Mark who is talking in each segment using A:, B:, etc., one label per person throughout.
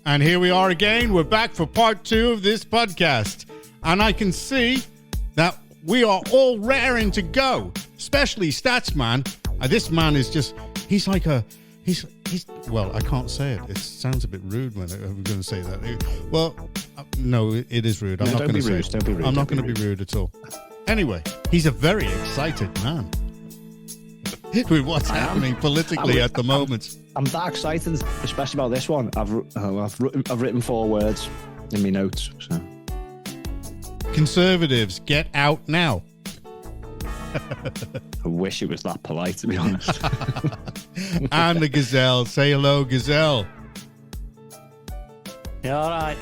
A: And here we are again. We're back for part 2 of this podcast. And I can see that we are all raring to go, especially Statsman. This man is just, he's well, I can't say it. It sounds a bit rude when I'm going to say that. Well, no, it is rude. I'm not going to say it.
B: Don't be rude.
A: I'm not going to be rude at all. Anyway, he's a very excited man with what's happening politically at the moment.
B: I'm that excited, especially about this one. I've written 4 words in my notes. So.
A: Conservatives, get out now.
B: I wish it was that polite, to be honest.
A: And the Gazelle. Say hello, Gazelle.
C: You all right?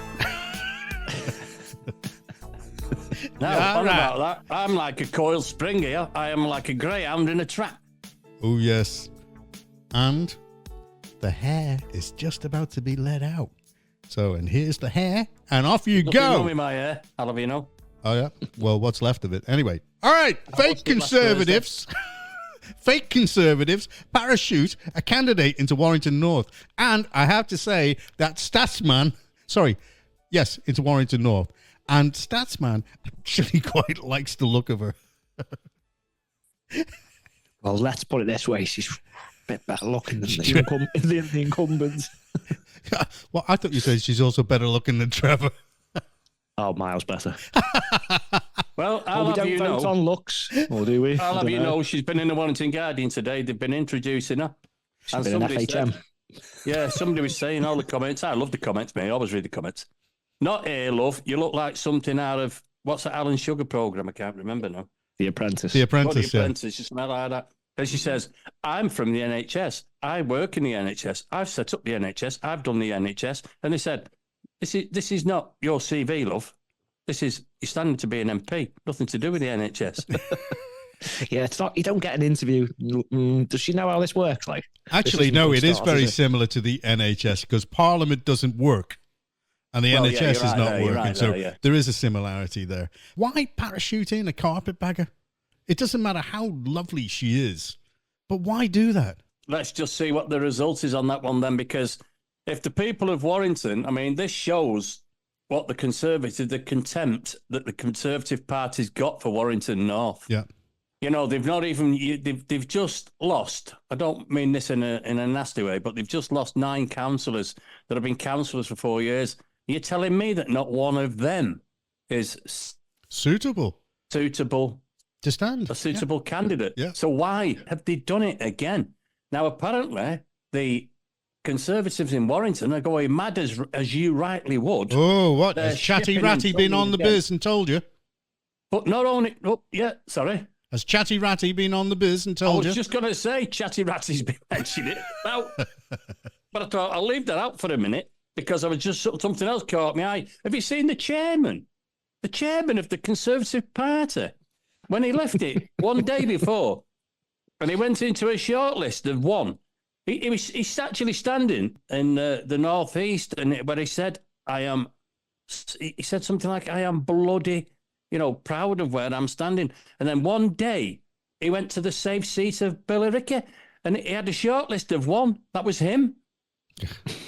C: No,
A: All
C: what
A: right.
C: about that? I'm like a coiled spring here. I am like a greyhound in a trap.
A: Oh, yes. And the hair is just about to be let out. So, and here's the hair, and off you
C: Nothing wrong
A: go.
C: with my hair, I'll have you know.
A: Oh, yeah? Well, what's left of it? Anyway. All right, fake conservatives. Fake conservatives parachute a candidate into Warrington North. And I have to say that Statsman, into Warrington North. And Statsman actually quite likes the look of her.
B: Well, let's put it this way. She's a bit better looking than the incumbents.
A: Well, I thought you said she's also better looking than Trevor.
B: Oh, miles better.
C: Well,
B: We don't vote on looks, or do we?
C: I'll have you know, she's been in the Warrington Guardian today. They've been introducing her.
B: She's been in FHM.
C: Somebody was saying all the comments. I love the comments, mate. I always read the comments. Not here, love. You look like something out of, what's that Alan Sugar programme? I can't remember now.
B: The Apprentice.
A: The Apprentice,
C: The Apprentice, you smell like that. And she says, I'm from the NHS. I work in the NHS. I've set up the NHS. I've done the NHS. And they said, this is not your CV, love. This is, you're standing to be an MP. Nothing to do with the NHS.
B: Yeah, it's not. You don't get an interview. Does she know how this works? Like,
A: Actually, no, it is very similar to the NHS because Parliament doesn't work. And the NHS is not working. So there is a similarity there. Why parachute in a carpetbagger? It doesn't matter how lovely she is. But why do that?
C: Let's just see what the result is on that one then, because if the people of Warrington, I mean, this shows what the contempt that the Conservative Party's got for Warrington North.
A: Yeah.
C: You know, they've not even, they've just lost, I don't mean this in a nasty way, but they've just lost 9 councillors that have been councillors for 4 years. You're telling me that not one of them is
A: suitable
C: to stand, a suitable candidate.
A: Yeah.
C: So why have they done it again? Now, apparently, the Conservatives in Warrington are going mad as you rightly would.
A: Oh, what? Has Chatty Ratty been on the biz and told you?
C: But not only, sorry.
A: Has Chatty Ratty been on the biz and told you?
C: I was just going to say Chatty Ratty's been mentioning it. Now, but I thought I'll leave that out for a minute because I was just something else caught my eye. Have you seen the chairman? The chairman of the Conservative Party, when he left it one day before, and he went into a shortlist of one. He's actually standing in the northeast, and where he said, he said something like, I am bloody, proud of where I'm standing. And then one day he went to the safe seat of Billericay, and he had a shortlist of one. That was him.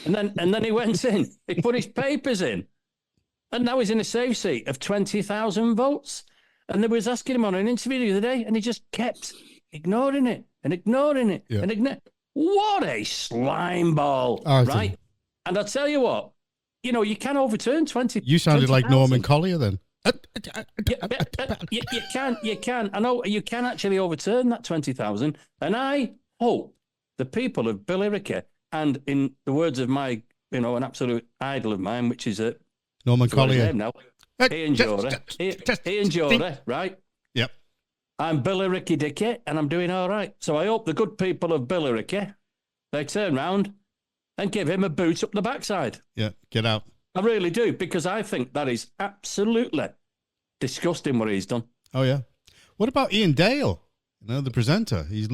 C: and then he went in, he put his papers in, and now he's in a safe seat of 20,000 votes. And they was asking him on an interview the other day, and he just kept ignoring it and ignoring it and ignoring. What a slime ball, right? And I'll tell you what, you can overturn 20.
A: You sounded
C: 20,
A: like Norman Collier then.
C: You can. I know you can actually overturn that 20,000. And I hope the people of Billericay, and in the words of my, an absolute idol of mine, which is
A: Norman Collier.
C: Now, Ian Jory, right?
A: Yep.
C: I'm Billericay Dicky, and I'm doing all right. So I hope the good people of Billericay, they turn round and give him a boot up the backside.
A: Yeah, get out.
C: I really do, because I think that is absolutely disgusting what he's done.
A: Oh, yeah. What about Ian Dale? The presenter. He was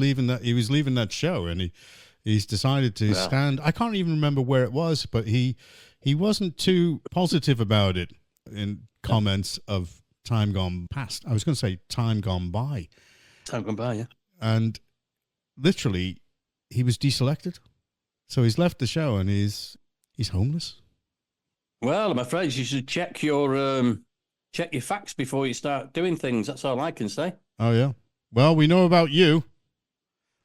A: leaving that show, and he's decided to stand. I can't even remember where it was, but he wasn't too positive about it in comments of time gone past. I was going to say time gone by.
C: Time gone by, yeah.
A: And literally, he was deselected. So he's left the show and he's homeless.
C: Well, I'm afraid you should check your facts before you start doing things. That's all I can say.
A: Oh, yeah. Well, we know about you.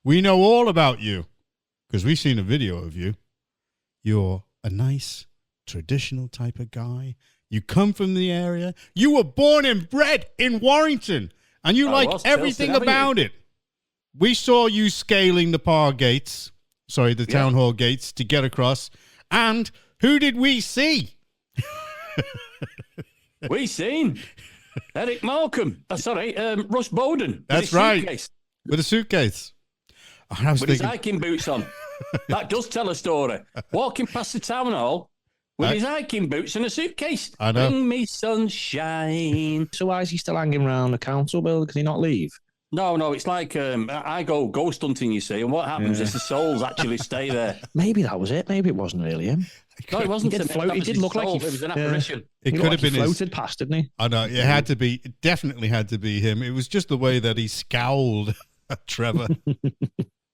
A: We know all about you because we've seen a video of you. You're a nice, traditional type of guy. You come from the area. You were born and bred in Warrington, and you like everything about it. We saw you scaling the the town hall gates to get across. And who did we see?
C: We seen Eric Malcolm. Russ Bowden.
A: That's right. With a suitcase.
C: With his hiking boots on. That does tell a story. Walking past the town hall with his hiking boots and a suitcase.
A: I know.
C: Bring me sunshine.
B: So why is he still hanging around the council building? Can he not leave?
C: No, it's like I go ghost hunting, you see, and what happens is the souls actually stay there.
B: Maybe that was it. Maybe it wasn't really him.
C: No, it wasn't.
B: He did look like
C: it was an apparition.
A: It could have been
B: floated past, didn't he?
A: I know. It had to be. It definitely had to be him. It was just the way that he scowled at Trevor.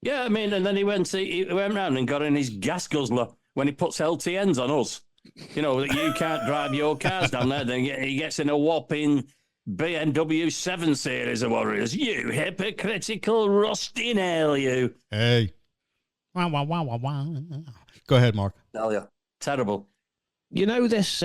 C: Yeah, I mean, and then he went round and got in his gas guzzler when he puts LTNs on us. You know, that you can't drive your cars down there. Then he gets in a whopping BMW 7 Series of Warriors. You hypocritical rusty nail, you.
A: Hey. Wah, wah, wah, wah, wah. Go ahead, Mark.
C: Tell you. Terrible.
B: You know this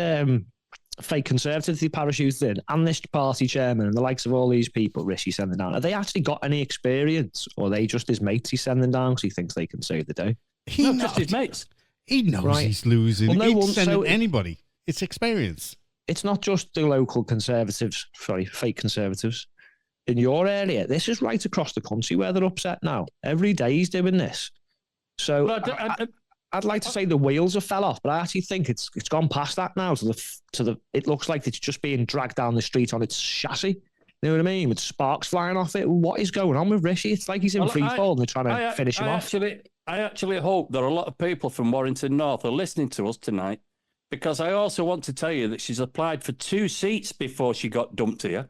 B: fake Conservative he parachuted in, and this party chairman and the likes of all these people Rishi sending down, have they actually got any experience, or are they just his mates he's sending down because he thinks they can save the day?
C: Just his mates.
A: He knows he's losing.
B: Well,
A: He's sending anybody. It's experience.
B: It's not just the local Conservatives, fake Conservatives in your area. This is right across the country where they're upset now. Every day he's doing this. So I'd like to say the wheels have fell off, but I actually think it's gone past that now. It looks like it's just being dragged down the street on its chassis. You know what I mean? With sparks flying off it. What is going on with Rishi? It's like he's in free fall and they're trying to finish him off.
C: I actually hope there are a lot of people from Warrington North are listening to us tonight, because I also want to tell you that she's applied for 2 seats before she got dumped here.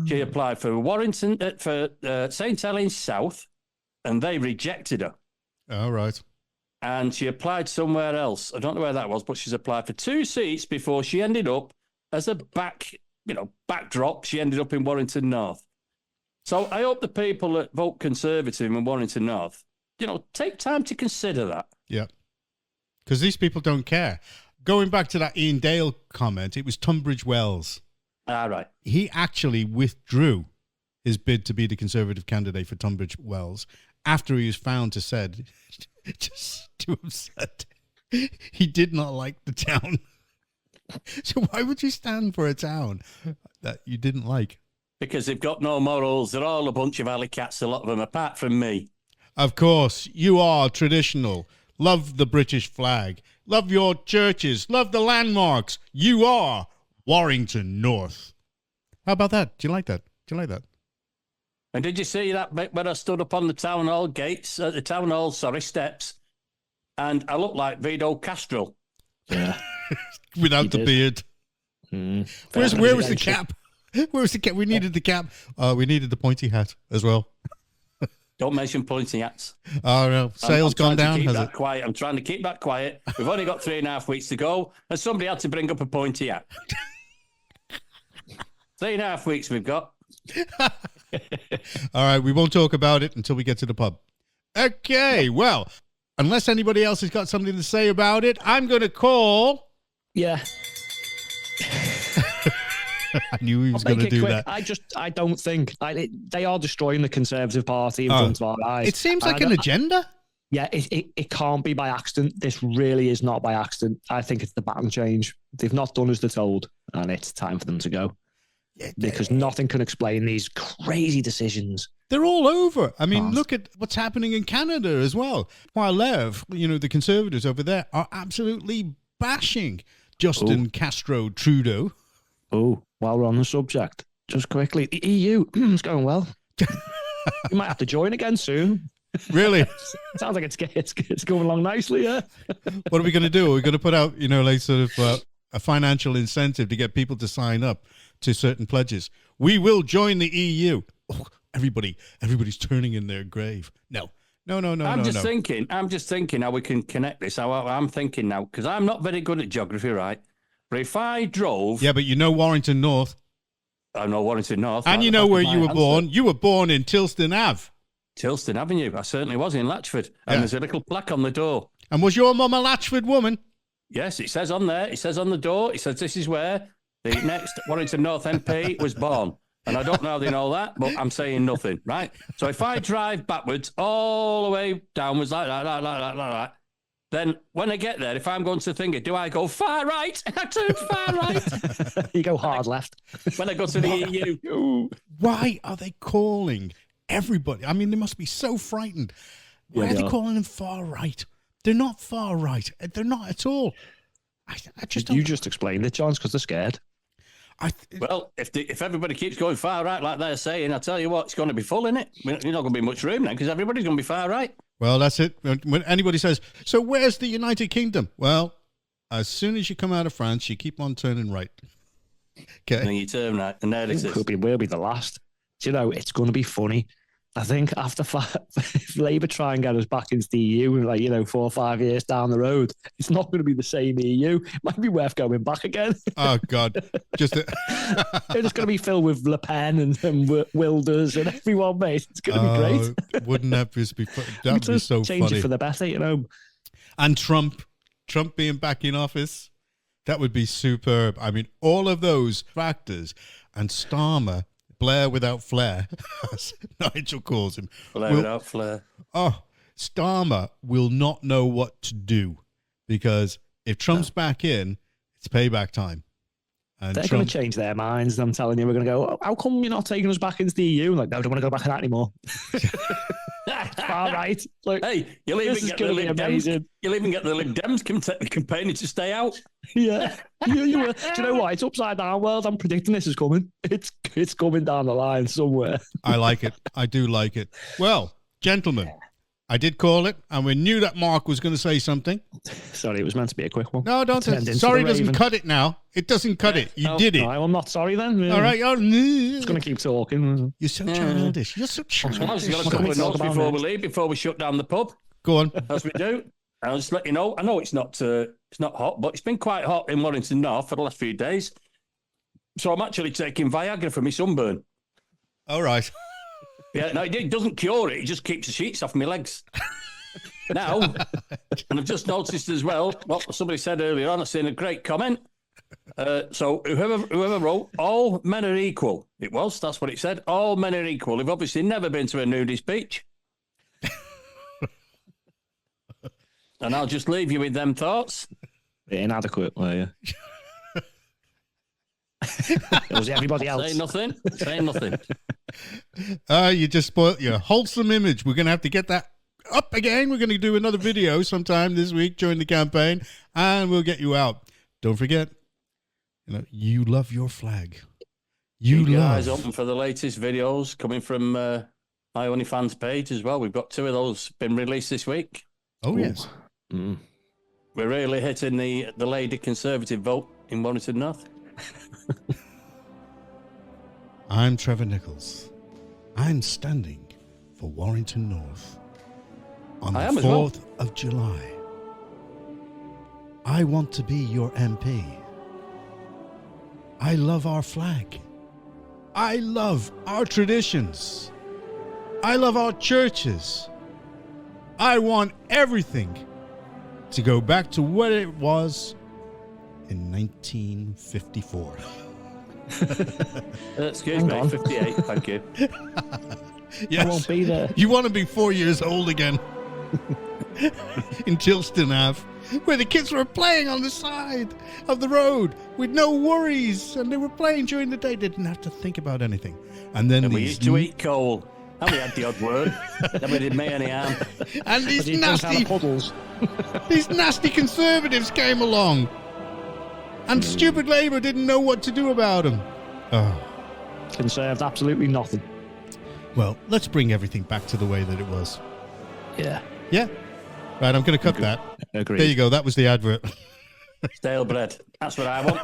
C: She applied for Warrington, for St. Helens South, and they rejected her.
A: All right.
C: And she applied somewhere else. I don't know where that was, but she's applied for 2 seats before she ended up as a backdrop. She ended up in Warrington North. So I hope the people that vote Conservative in Warrington North, take time to consider that.
A: Yeah. Because these people don't care. Going back to that Ian Dale comment, it was Tunbridge Wells.
C: All right.
A: He actually withdrew his bid to be the Conservative candidate for Tunbridge Wells after he was found to said, just too upset. He did not like the town. So why would you stand for a town that you didn't like?
C: Because they've got no morals. They're all a bunch of alley cats, a lot of them, apart from me.
A: Of course, you are traditional. Love the British flag. Love your churches. Love the landmarks. You are Warrington North. How about that? Do you like that?
C: And did you see that bit where I stood up on the town hall steps, and I looked like Vito Castro?
B: Yeah.
A: Without the beard. Where was the cap? Where was the cap? We needed the cap. We needed the pointy hat as well.
C: Don't mention pointy hats.
A: Oh, no. Sales gone down, has it?
C: Quiet. I'm trying to keep that quiet. We've only got 3.5 weeks to go, and somebody had to bring up a pointy hat. 3.5 weeks we've got.
A: All right, we won't talk about it until we get to the pub. Okay, well, unless anybody else has got something to say about it, I'm going to call...
B: Yeah.
A: I knew he was going to do
B: quick.
A: that.
B: I don't think they are destroying the Conservative Party in front of our eyes.
A: It seems like an agenda.
B: Yeah, it can't be by accident. This really is not by accident. I think it's the baton change. They've not done as they're told, and it's time for them to go. Because nothing can explain these crazy decisions.
A: They're all over. I mean, look at what's happening in Canada as well. While the Conservatives over there are absolutely bashing Justin Castro Trudeau.
B: Oh, while we're on the subject, just quickly, the EU is going well. You might have to join again soon.
A: Really?
B: Sounds like it's going along nicely, yeah.
A: What are we going to do? Are we going to put out, a financial incentive to get people to sign up to certain pledges? We will join the EU. Oh, everybody's turning in their grave. No, No.
C: I'm just thinking how we can connect this. How I'm thinking now, because I'm not very good at geography, right? But if I drove...
A: Yeah, but you know Warrington North.
C: I know Warrington North.
A: And you know where you were born. You were born in Tilston Ave.
C: Tilston Avenue. I certainly was in Latchford. And there's a little plaque on the door.
A: And was your mum a Latchford woman?
C: Yes, it says on there. It says on the door. It says this is where the next Warrington North MP was born. And I don't know how they know that, but I'm saying nothing, right? So if I drive backwards all the way downwards like that, then when I get there, if I'm going to Thingy, do I go far right? I turn far right.
B: You go hard left.
C: When I go to the EU.
A: Why are they calling everybody? I mean, they must be so frightened. Why are they calling them far right? They're not far right. They're not at all. I just don't...
B: You just explained it, John, because they're scared.
C: Well, if everybody keeps going far right like they're saying, I tell you what, it's going to be full, isn't it? There's not going to be much room then because everybody's going to be far right.
A: Well, that's it. When anybody says, so where's the United Kingdom? Well, as soon as you come out of France, you keep on turning right. Okay.
C: And then you turn right, and there it is.
B: We'll be the last. Do you know, it's going to be funny. I think after if Labour try and get us back into the EU, 4 or 5 years down the road, it's not going to be the same EU. It might be worth going back again.
A: Oh, God. It's
B: going to be filled with Le Pen and Wilders and everyone, mate. It's going to be great.
A: Wouldn't that be so funny?
B: Change it for the better,
A: And Trump being back in office, that would be superb. I mean, all of those factors and Starmer, Blair without flair, as Nigel calls him.
C: Blair without flair.
A: Oh, Starmer will not know what to do because if Trump's back in, it's payback time. And
B: they're going to change their minds. I'm telling you, we're going to go, how come you're not taking us back into the EU? No, I don't want to go back to that anymore. All right.
C: Hey, you'll even get the Lib Dems. You'll even get the Lib Dems campaigning to stay out.
B: Yeah. You will. Do you know what? It's upside down world. I'm predicting this is coming. It's coming down the line somewhere.
A: I like it. I do like it. Well, gentlemen, I did call it, and we knew that Mark was going to say something.
B: Sorry, it was meant to be a quick one.
A: No, don't. Sorry doesn't cut it now. It doesn't cut it. You did it.
B: No, I'm not sorry then. Really.
A: All right.
B: Just going to keep talking.
A: You're so childish. You're so childish.
C: I've got a couple of notes before we leave, before we shut down the pub.
A: Go on.
C: As we do. I'll just let you know. I know it's not hot, but it's been quite hot in Warrington North for the last few days. So I'm actually taking Viagra for my sunburn.
A: All right.
C: Yeah, no, it doesn't cure it. It just keeps the sheets off my legs. Now, and I've just noticed as well what somebody said earlier on. I've seen a great comment. So whoever wrote, all men are equal. That's what it said. All men are equal. They've obviously never been to a nudist beach. And I'll just leave you with them thoughts.
B: Inadequate, were you? Was everybody else?
C: Say nothing.
A: You just spoiled your wholesome image. We're going to have to get that up again. We're going to do another video sometime this week during the campaign, and we'll get you out. Don't forget, you love your flag.
C: Keep your eyes open for the latest videos coming from my OnlyFans page as well. We've got 2 of those been released this week.
A: Oh, yes.
B: Mm.
C: We're really hitting the lady Conservative vote in Warrington North.
A: I'm Trevor Nicholls. I'm standing for Warrington North on the 4th of July. I want to be your MP. I love our flag. I love our traditions. I love our churches. I want everything to go back to what it was in 1954.
C: Excuse me, 58, thank you.
A: Yes.
B: I won't be there.
A: You want to be 4 years old again. In Tilston Ave, where the kids were playing on the side of the road with no worries, and they were playing during the day. They didn't have to think about anything. And then
C: we used to eat coal. And we had the odd word. Never did me any harm.
A: And these nasty Conservatives came along. And stupid Labour didn't know what to do about them. Oh.
B: Conserved absolutely nothing.
A: Well, let's bring everything back to the way that it was.
B: Yeah.
A: Yeah? Right, I'm going to cut that.
B: Agreed.
A: There you go. That was the advert.
C: Stale bread. That's what I want.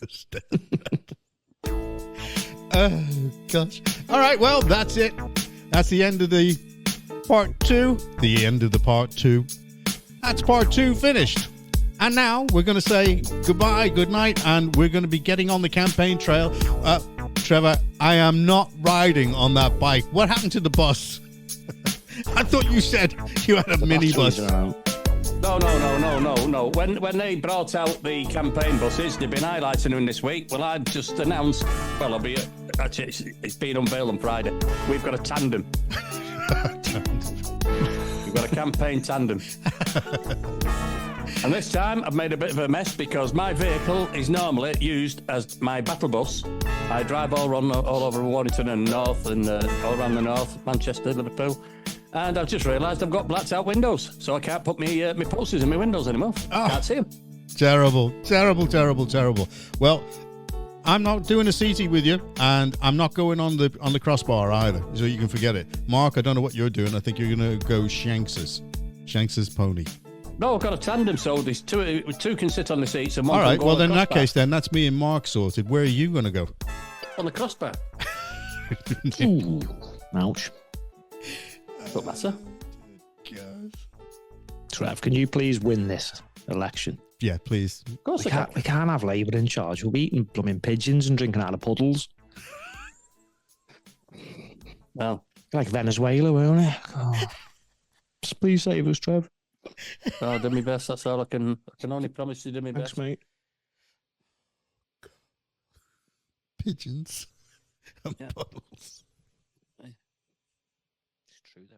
A: Stale bread. Oh, gosh. All right, well, that's it. That's the end of the part 2, the end of the part 2. That's part 2 finished. And now we're going to say goodbye, good night, and we're going to be getting on the campaign trail. Trevor, I am not riding on that bike. What happened to the bus? I thought you said you had a minibus.
C: No. When they brought out the campaign buses, they've been highlighting them this week. Well, I've just announced, well, I'll be, actually, it's been unveiled on Friday. We've got a tandem. We've got a campaign tandem. And this time I've made a bit of a mess because my vehicle is normally used as my battle bus. I drive all over Warrington and North and all around the North, Manchester, Liverpool. And I've just realised I've got blacked out windows, so I can't put my posters in my windows anymore. Can't see them.
A: Terrible. Well, I'm not doing a CT with you, and I'm not going on the crossbar either, so you can forget it. Mark, I don't know what you're doing. I think you're going to go Shanks's pony.
C: No, I've got a tandem, so there's two can sit on the seats and one
A: all
C: can
A: right,
C: go
A: well,
C: on
A: then in
C: the
A: that case, then that's me and Mark sorted. Where are you going to go?
C: On the crossbar.
B: Ooh, ouch.
C: Don't matter.
B: Trev, can you please win this election?
A: Yeah, please.
C: Of course
B: We can't have Labour in charge. We'll be eating blooming pigeons and drinking out of puddles.
C: Well,
B: like Venezuela, won't it? Oh. Just please save us, Trev.
C: I'll do my best. That's all I can only promise to do my
B: Thanks,
C: best.
B: mate.
A: Pigeons and
C: Yeah.
A: puddles.
B: It's true, though.